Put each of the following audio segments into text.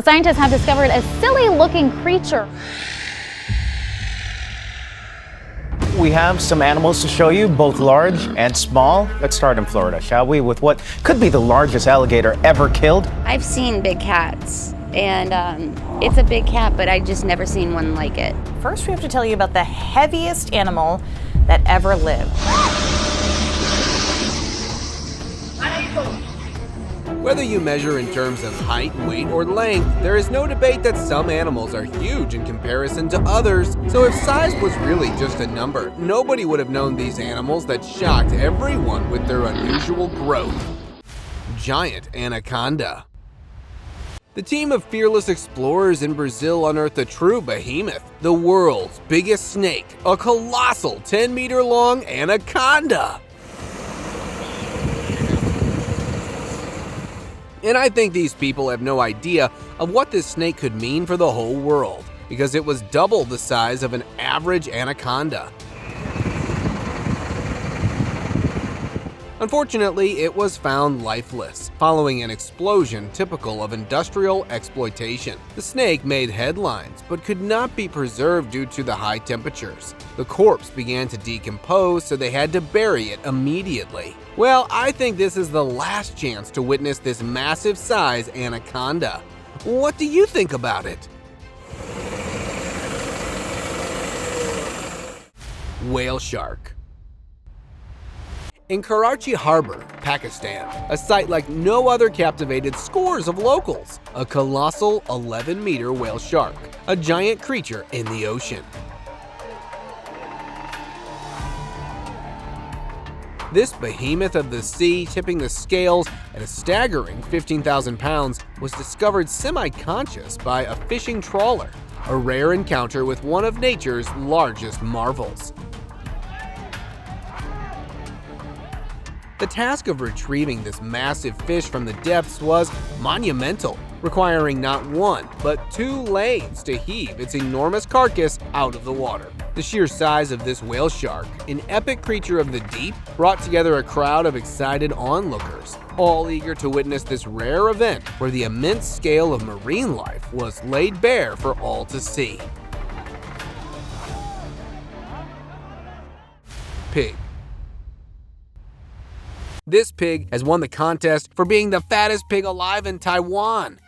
Scientists have discovered a silly-looking creature. We have some animals to show you, both large and small. Let's start in Florida, shall we, with what could be the largest alligator ever killed. I've seen big cats, and it's a big cat, but I just never seen one like it. First, we have to tell you about the heaviest animal that ever lived. Whether you measure in terms of height, weight, or length, there is no debate that some animals are huge in comparison to others. So if size was really just a number, nobody would have known these animals that shocked everyone with their unusual growth. Giant Anaconda. The team of fearless explorers in Brazil unearthed a true behemoth, the world's biggest snake, a colossal 10-meter-long anaconda. And I think these people have no idea of what this snake could mean for the whole world, because it was double the size of an average anaconda. Unfortunately, it was found lifeless, following an explosion typical of industrial exploitation. The snake made headlines, but could not be preserved due to the high temperatures. The corpse began to decompose, so they had to bury it immediately. Well, I think this is the last chance to witness this massive size anaconda. What do you think about it? Whale shark. In Karachi Harbor, Pakistan, a sight like no other captivated scores of locals. A colossal 11-meter whale shark, a giant creature in the ocean. This behemoth of the sea, tipping the scales at a staggering 15,000 pounds, was discovered semi-conscious by a fishing trawler, a rare encounter with one of nature's largest marvels. The task of retrieving this massive fish from the depths was monumental, requiring not one, but 2 lanes to heave its enormous carcass out of the water. The sheer size of this whale shark, an epic creature of the deep, brought together a crowd of excited onlookers, all eager to witness this rare event where the immense scale of marine life was laid bare for all to see. Pig. This pig has won the contest for being the fattest pig alive in Taiwan.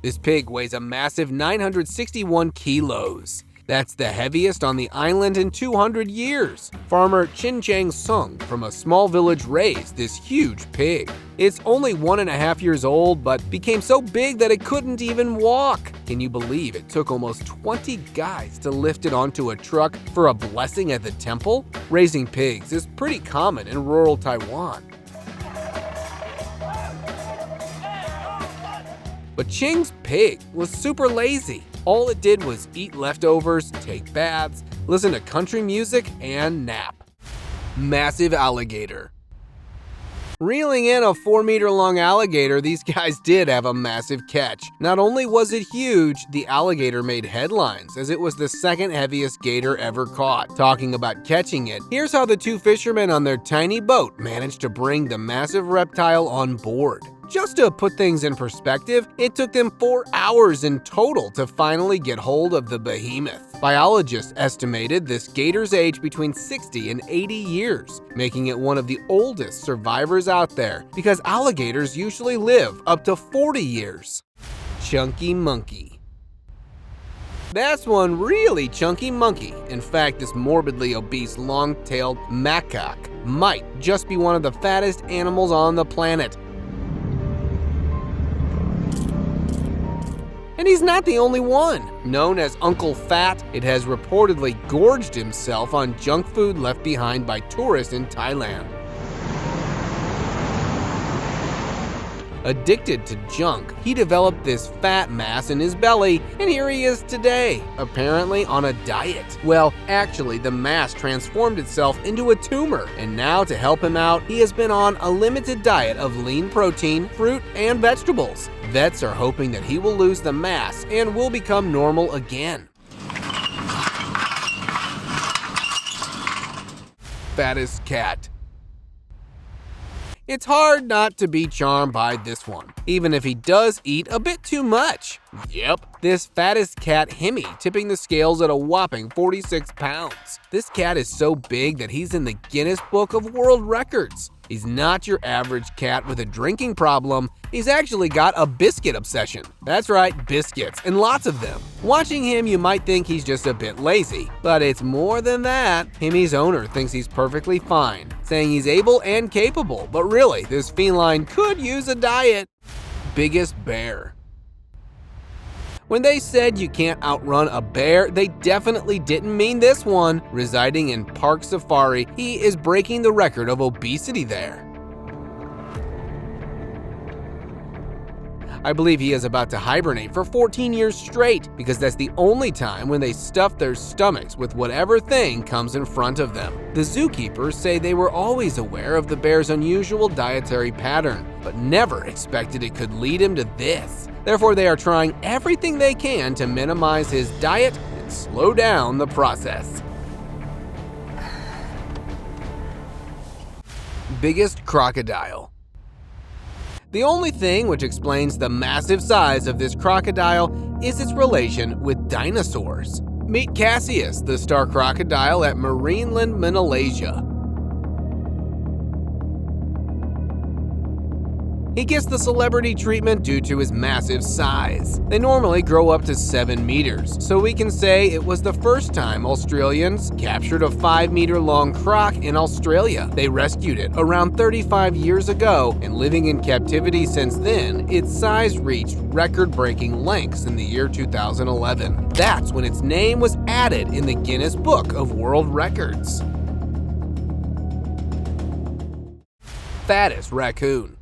This pig weighs a massive 961 kilos. That's the heaviest on the island in 200 years. Farmer Chin Chang Sung from a small village raised this huge pig. It's only 1.5 years old, but became so big that it couldn't even walk. Can you believe it took almost 20 guys to lift it onto a truck for a blessing at the temple? Raising pigs is pretty common in rural Taiwan. But Ching's pig was super lazy. All it did was eat leftovers, take baths, listen to country music, and nap. Massive alligator. Reeling in a 4-meter-long alligator, these guys did have a massive catch. Not only was it huge, the alligator made headlines as it was the second heaviest gator ever caught. Talking about catching it, here's how the 2 fishermen on their tiny boat managed to bring the massive reptile on board. Just to put things in perspective, it took them 4 hours in total to finally get hold of the behemoth. Biologists estimated this gator's age between 60 and 80 years, making it one of the oldest survivors out there, because alligators usually live up to 40 years. Chunky monkey. That's one really chunky monkey. In fact, this morbidly obese long-tailed macaque might just be one of the fattest animals on the planet. And he's not the only one. Known as Uncle Fat, it has reportedly gorged himself on junk food left behind by tourists in Thailand. Addicted to junk, he developed this fat mass in his belly, and here he is today, apparently on a diet. Well, actually, the mass transformed itself into a tumor, and now to help him out, he has been on a limited diet of lean protein, fruit, and vegetables. Vets are hoping that he will lose the mass and will become normal again. Fattest Cat. It's hard not to be charmed by this one, even if he does eat a bit too much. Yep, this Fattest Cat Hemi tipping the scales at a whopping 46 pounds. This cat is so big that he's in the Guinness Book of World Records. He's not your average cat with a drinking problem. He's actually got a biscuit obsession. That's right, biscuits, and lots of them. Watching him, you might think he's just a bit lazy, but it's more than that. Hemi's owner thinks he's perfectly fine, saying he's able and capable, but really, this feline could use a diet. Biggest bear. When they said you can't outrun a bear, they definitely didn't mean this one. Residing in Park Safari, he is breaking the record of obesity there. I believe he is about to hibernate for 14 years straight, because that's the only time when they stuff their stomachs with whatever thing comes in front of them. The zookeepers say they were always aware of the bear's unusual dietary pattern, but never expected it could lead him to this. Therefore, they are trying everything they can to minimize his diet and slow down the process. Biggest crocodile. The only thing which explains the massive size of this crocodile is its relation with dinosaurs. Meet Cassius, the star crocodile at Marineland, Malaysia. He gets the celebrity treatment due to his massive size. They normally grow up to 7 meters, so we can say it was the first time Australians captured a 5-meter-long croc in Australia. They rescued it around 35 years ago, and living in captivity since then, its size reached record-breaking lengths in the year 2011. That's when its name was added in the Guinness Book of World Records. Fattest Raccoon.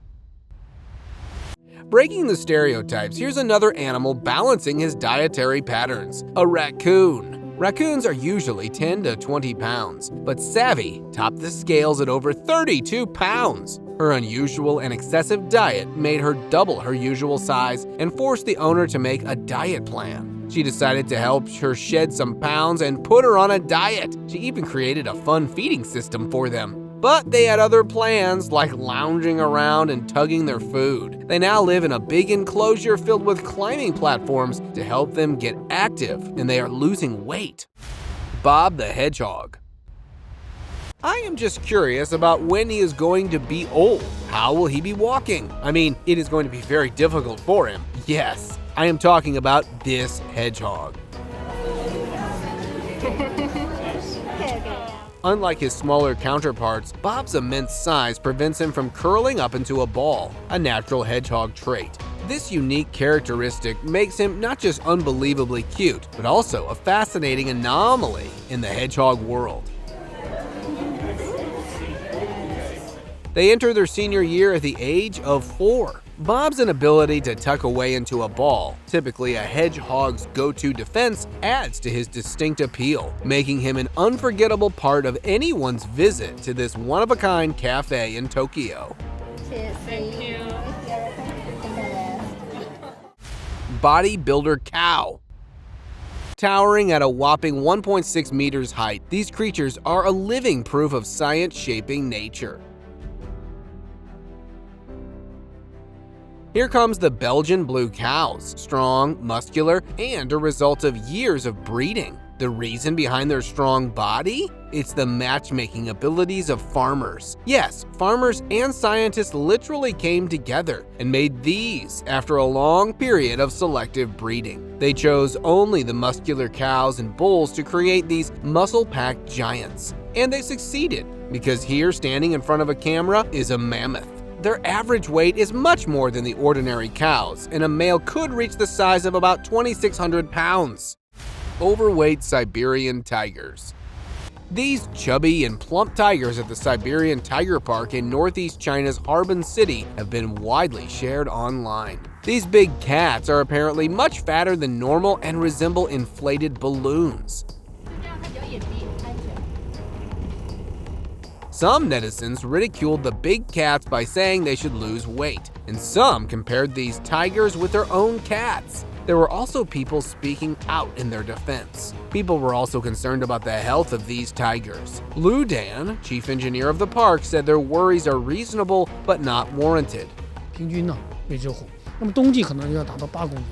Breaking the stereotypes, here's another animal balancing his dietary patterns: a raccoon. Raccoons are usually 10 to 20 pounds, but Savvy topped the scales at over 32 pounds. Her unusual and excessive diet made her double her usual size and forced the owner to make a diet plan. She decided to help her shed some pounds and put her on a diet. She even created a fun feeding system for them. But they had other plans, like lounging around and tugging their food. They now live in a big enclosure filled with climbing platforms to help them get active, and they are losing weight. Bob the Hedgehog. I am just curious about when he is going to be old. How will he be walking? I mean, it is going to be very difficult for him. Yes, I am talking about this hedgehog. Unlike his smaller counterparts, Bob's immense size prevents him from curling up into a ball, a natural hedgehog trait. This unique characteristic makes him not just unbelievably cute, but also a fascinating anomaly in the hedgehog world. They enter their senior year at the age of 4. Bob's inability to tuck away into a ball, typically a hedgehog's go-to defense, adds to his distinct appeal, making him an unforgettable part of anyone's visit to this one-of-a-kind cafe in Tokyo. Thank you. Bodybuilder cow. Towering at a whopping 1.6 meters height, these creatures are a living proof of science shaping nature. Here comes the Belgian blue cows, strong, muscular, and a result of years of breeding. The reason behind their strong body? It's the matchmaking abilities of farmers. Yes, farmers and scientists literally came together and made these after a long period of selective breeding. They chose only the muscular cows and bulls to create these muscle-packed giants. And they succeeded, because here standing in front of a camera is a mammoth. Their average weight is much more than the ordinary cows, and a male could reach the size of about 2,600 pounds. Overweight Siberian tigers. These chubby and plump tigers at the Siberian Tiger Park in northeast China's Harbin City have been widely shared online. These big cats are apparently much fatter than normal and resemble inflated balloons. Some netizens ridiculed the big cats by saying they should lose weight, and some compared these tigers with their own cats. There were also people speaking out in their defense. People were also concerned about the health of these tigers. Lu Dan, chief engineer of the park, said their worries are reasonable but not warranted. 平均呢每只虎，那么冬季可能要达到8公斤。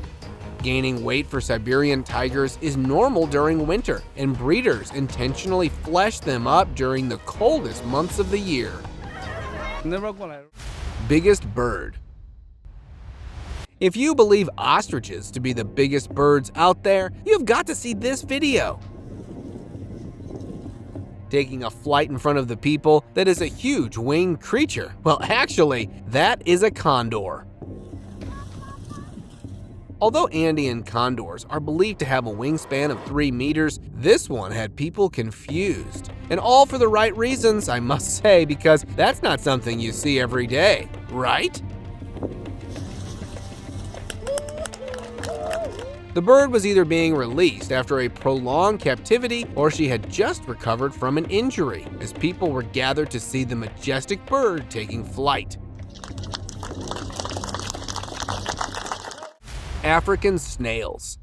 Gaining weight for Siberian tigers is normal during winter, and breeders intentionally flesh them up during the coldest months of the year. Biggest bird. If you believe ostriches to be the biggest birds out there, you've got to see this video. Taking a flight in front of the people, that is a huge winged creature. Well, actually, that is a condor. Although Andean condors are believed to have a wingspan of 3 meters, this one had people confused. And all for the right reasons, I must say, because that's not something you see every day, right? The bird was either being released after a prolonged captivity or she had just recovered from an injury, as people were gathered to see the majestic bird taking flight. African snails.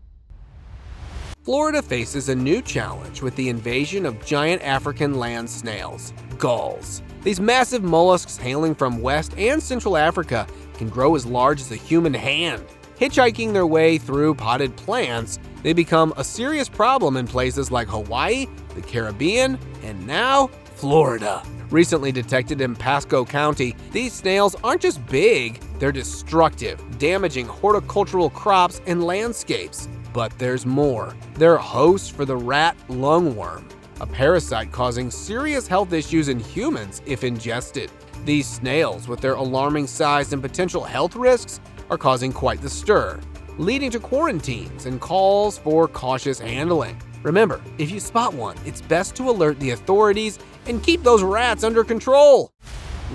Florida faces a new challenge with the invasion of giant African land snails, gulls. These massive mollusks hailing from West and Central Africa can grow as large as a human hand. Hitchhiking their way through potted plants, they become a serious problem in places like Hawaii, the Caribbean, and now Florida. Recently detected in Pasco County, these snails aren't just big, they're destructive, damaging horticultural crops and landscapes. But there's more. They're hosts for the rat lungworm, a parasite causing serious health issues in humans if ingested. These snails, with their alarming size and potential health risks, are causing quite the stir, leading to quarantines and calls for cautious handling. Remember, if you spot one, it's best to alert the authorities and keep those rats under control.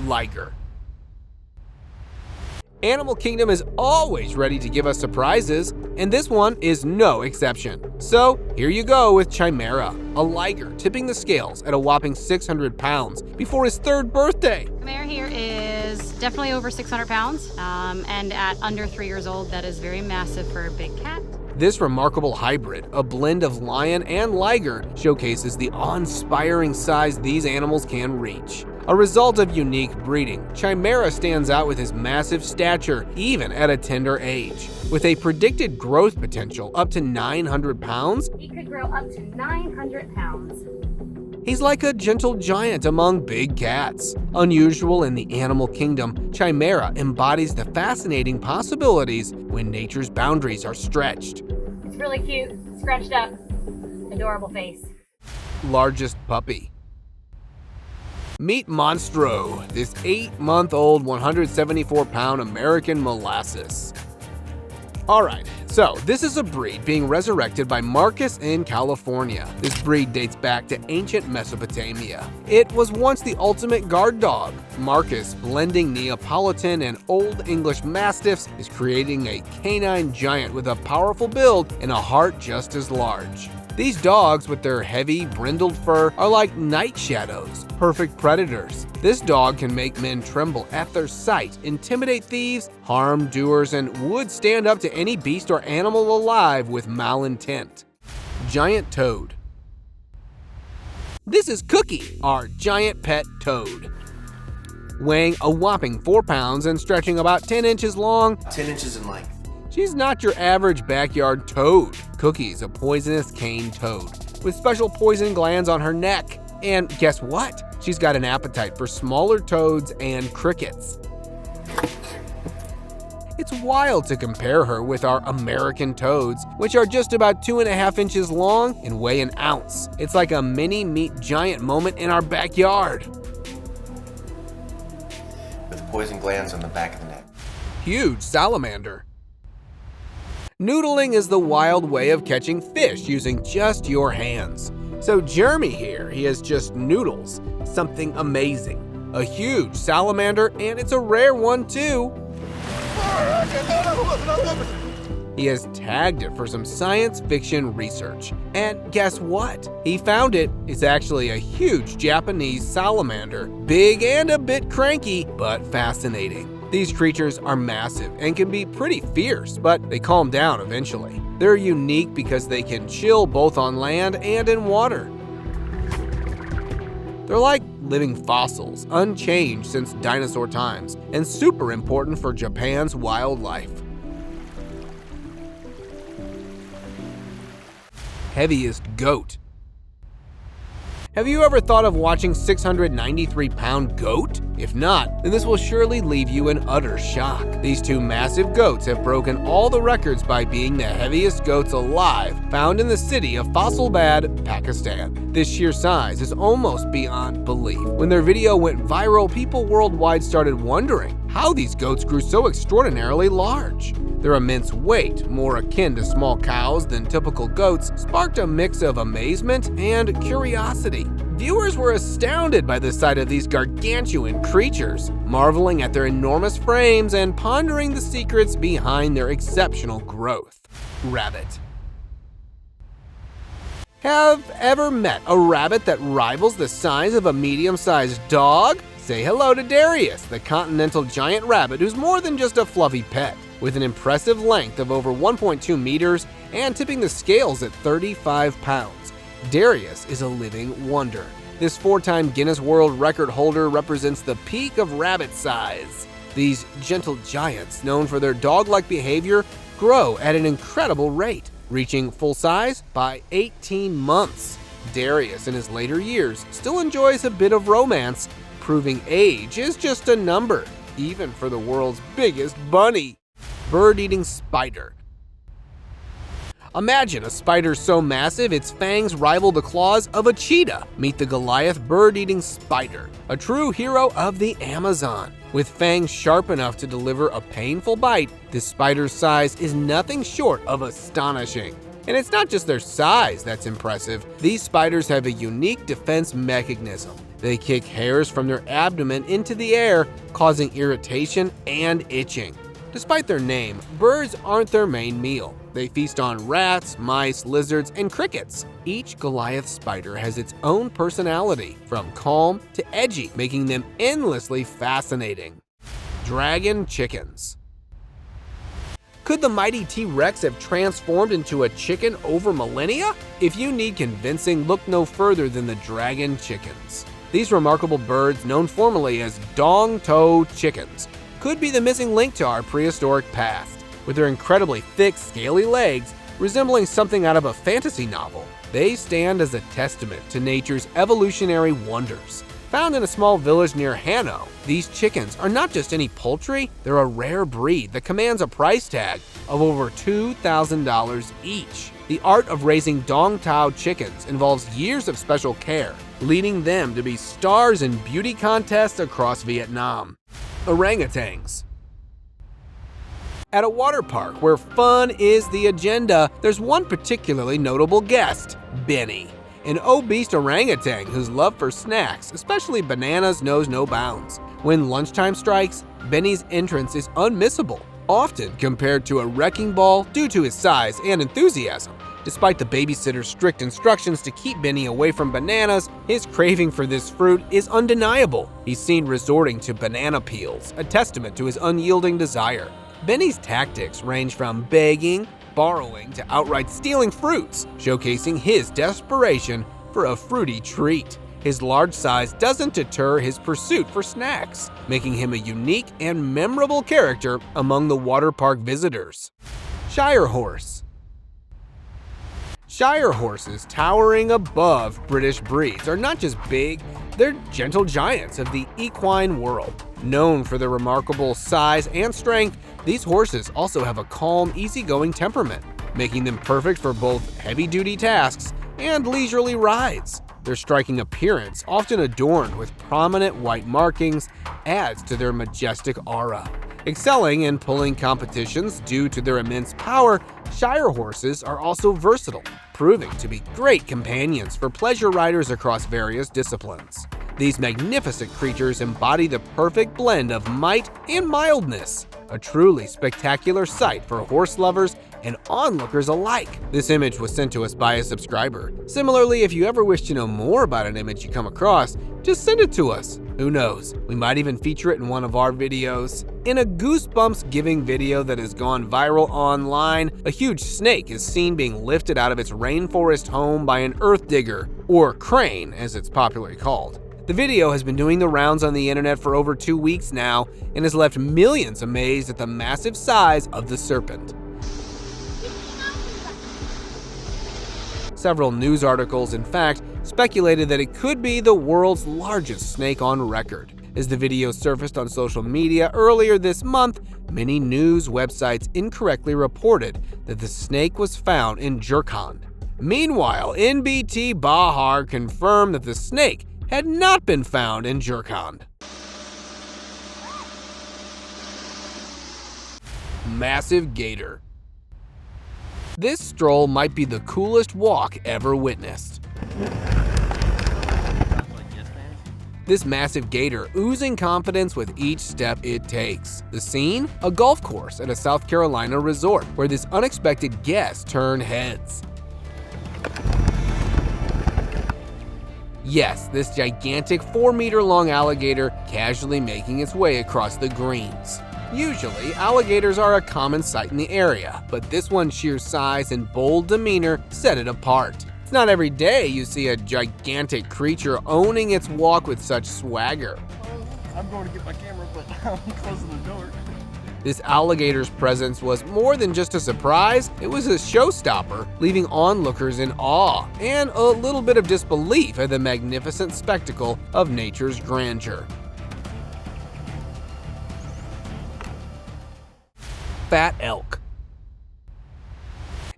Liger. Animal Kingdom is always ready to give us surprises, and this one is no exception. So here you go with Chimera, a liger tipping the scales at a whopping 600 pounds before his 3rd birthday. Chimera here is definitely over 600 pounds, and at under 3 years old, that is very massive for a big cat. This remarkable hybrid, a blend of lion and liger, showcases the awe-inspiring size these animals can reach. A result of unique breeding, Chimera stands out with his massive stature, even at a tender age. With a predicted growth potential up to 900 pounds, He could grow up to 900 pounds. he's like a gentle giant among big cats. Unusual in the animal kingdom, Chimera embodies the fascinating possibilities when nature's boundaries are stretched. It's really cute, scrunched up, adorable face. Largest puppy. Meet Monstro, this 8-month-old, 174-pound American molasses. Alright, so this is a breed being resurrected by Marcus in California. This breed dates back to ancient Mesopotamia. It was once the ultimate guard dog. Marcus, blending Neapolitan and Old English Mastiffs, is creating a canine giant with a powerful build and a heart just as large. These dogs, with their heavy, brindled fur, are like night shadows, perfect predators. This dog can make men tremble at their sight, intimidate thieves, harm doers, and would stand up to any beast or animal alive with malintent. Giant toad. This is Cookie, our giant pet toad. Weighing a whopping 4 pounds and stretching about 10 inches long, 10 inches in length. She's not your average backyard toad. Cookie's a poisonous cane toad with special poison glands on her neck. And guess what? She's got an appetite for smaller toads and crickets. It's wild to compare her with our American toads, which are just about 2.5 inches long and weigh an ounce. It's like a mini meat giant moment in our backyard. With poison glands on the back of the neck. Huge salamander. Noodling is the wild way of catching fish using just your hands. So Jeremy here, he has just noodles, something amazing. A huge salamander, and it's a rare one too. he has tagged it for some science fiction research. And guess what? He found it. It's actually a huge Japanese salamander, big and a bit cranky, but fascinating. These creatures are massive and can be pretty fierce, but they calm down eventually. They're unique because they can chill both on land and in water. They're like living fossils, unchanged since dinosaur times, and super important for Japan's wildlife. Heaviest goat. Have you ever thought of watching 693-pound goat? If not, then this will surely leave you in utter shock. These two massive goats have broken all the records by being the heaviest goats alive, found in the city of Faisalabad, Pakistan. This sheer size is almost beyond belief. When their video went viral, people worldwide started wondering how these goats grew so extraordinarily large. Their immense weight, more akin to small cows than typical goats, sparked a mix of amazement and curiosity. Viewers were astounded by the sight of these gargantuan creatures, marveling at their enormous frames and pondering the secrets behind their exceptional growth. Rabbit. Have ever met a rabbit that rivals the size of a medium-sized dog? Say hello to Darius, the continental giant rabbit who's more than just a fluffy pet. With an impressive length of over 1.2 meters and tipping the scales at 35 pounds, Darius is a living wonder. This 4-time Guinness World Record holder represents the peak of rabbit size. These gentle giants, known for their dog-like behavior, grow at an incredible rate, reaching full size by 18 months. Darius, in his later years, still enjoys a bit of romance, proving age is just a number, even for the world's biggest bunny. Bird-eating spider. Imagine a spider so massive its fangs rival the claws of a cheetah. Meet the Goliath bird-eating spider, a true hero of the Amazon. With fangs sharp enough to deliver a painful bite, this spider's size is nothing short of astonishing. And it's not just their size that's impressive. These spiders have a unique defense mechanism. They kick hairs from their abdomen into the air, causing irritation and itching. Despite their name, birds aren't their main meal. They feast on rats, mice, lizards, and crickets. Each Goliath spider has its own personality, from calm to edgy, making them endlessly fascinating. Dragon chickens. Could the mighty T-Rex have transformed into a chicken over millennia? If you need convincing, look no further than the dragon chickens. These remarkable birds, known formally as dong-toe chickens, could be the missing link to our prehistoric past. With their incredibly thick, scaly legs, resembling something out of a fantasy novel, they stand as a testament to nature's evolutionary wonders. Found in a small village near Hanau, these chickens are not just any poultry, they're a rare breed that commands a price tag of over $2,000 each. The art of raising dong-tao chickens involves years of special care, leading them to be stars in beauty contests across Vietnam. Orangutans. At a water park where fun is the agenda, there's one particularly notable guest, Benny, an obese orangutan whose love for snacks, especially bananas, knows no bounds. When lunchtime strikes, Benny's entrance is unmissable, often compared to a wrecking ball due to his size and enthusiasm. Despite the babysitter's strict instructions to keep Benny away from bananas, his craving for this fruit is undeniable. He's seen resorting to banana peels, a testament to his unyielding desire. Benny's tactics range from begging, borrowing, to outright stealing fruits, showcasing his desperation for a fruity treat. His large size doesn't deter his pursuit for snacks, making him a unique and memorable character among the water park visitors. Shire Horse. Shire horses, towering above British breeds, are not just big, they're gentle giants of the equine world. Known for their remarkable size and strength, these horses also have a calm, easygoing temperament, making them perfect for both heavy-duty tasks and leisurely rides. Their striking appearance, often adorned with prominent white markings, adds to their majestic aura. Excelling in pulling competitions due to their immense power, Shire horses are also versatile, proving to be great companions for pleasure riders across various disciplines. These magnificent creatures embody the perfect blend of might and mildness, a truly spectacular sight for horse lovers and onlookers alike. This image was sent to us by a subscriber. Similarly, if you ever wish to know more about an image you come across, just send it to us. Who knows, we might even feature it in one of our videos. In a goosebumps-giving video that has gone viral online, a huge snake is seen being lifted out of its rainforest home by an earth digger, or crane as it's popularly called. The video has been doing the rounds on the internet for over 2 weeks now and has left millions amazed at the massive size of the serpent. Several news articles, in fact, speculated that it could be the world's largest snake on record. As the video surfaced on social media earlier this month, many news websites incorrectly reported that the snake was found in Jharkhand. Meanwhile, NBT Bahar confirmed that the snake had not been found in Jharkhand. Massive gator. This stroll might be the coolest walk ever witnessed. This massive gator oozing confidence with each step it takes. The scene? A golf course at a South Carolina resort where this unexpected guest turned heads. Yes, this gigantic 4-meter-long alligator casually making its way across the greens. Usually, alligators are a common sight in the area, but this one's sheer size and bold demeanor set it apart. It's not every day you see a gigantic creature owning its walk with such swagger. I'm going to get my camera, but I'm closing the door. This alligator's presence was more than just a surprise, it was a showstopper, leaving onlookers in awe and a little bit of disbelief at the magnificent spectacle of nature's grandeur. Fat elk.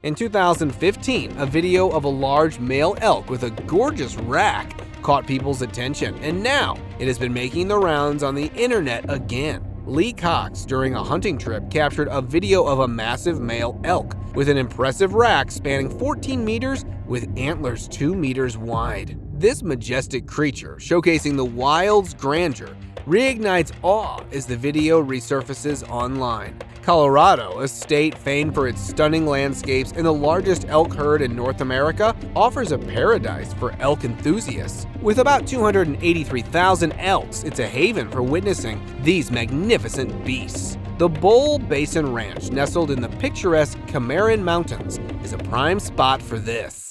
In 2015, a video of a large male elk with a gorgeous rack caught people's attention, and now it has been making the rounds on the internet again. Lee Cox, during a hunting trip, captured a video of a massive male elk with an impressive rack spanning 14 meters with antlers 2 meters wide. This majestic creature, showcasing the wild's grandeur, reignites awe as the video resurfaces online. Colorado, a state famed for its stunning landscapes and the largest elk herd in North America, offers a paradise for elk enthusiasts. With about 283,000 elks, it's a haven for witnessing these magnificent beasts. The Bull Basin Ranch, nestled in the picturesque Chimera Mountains, is a prime spot for this.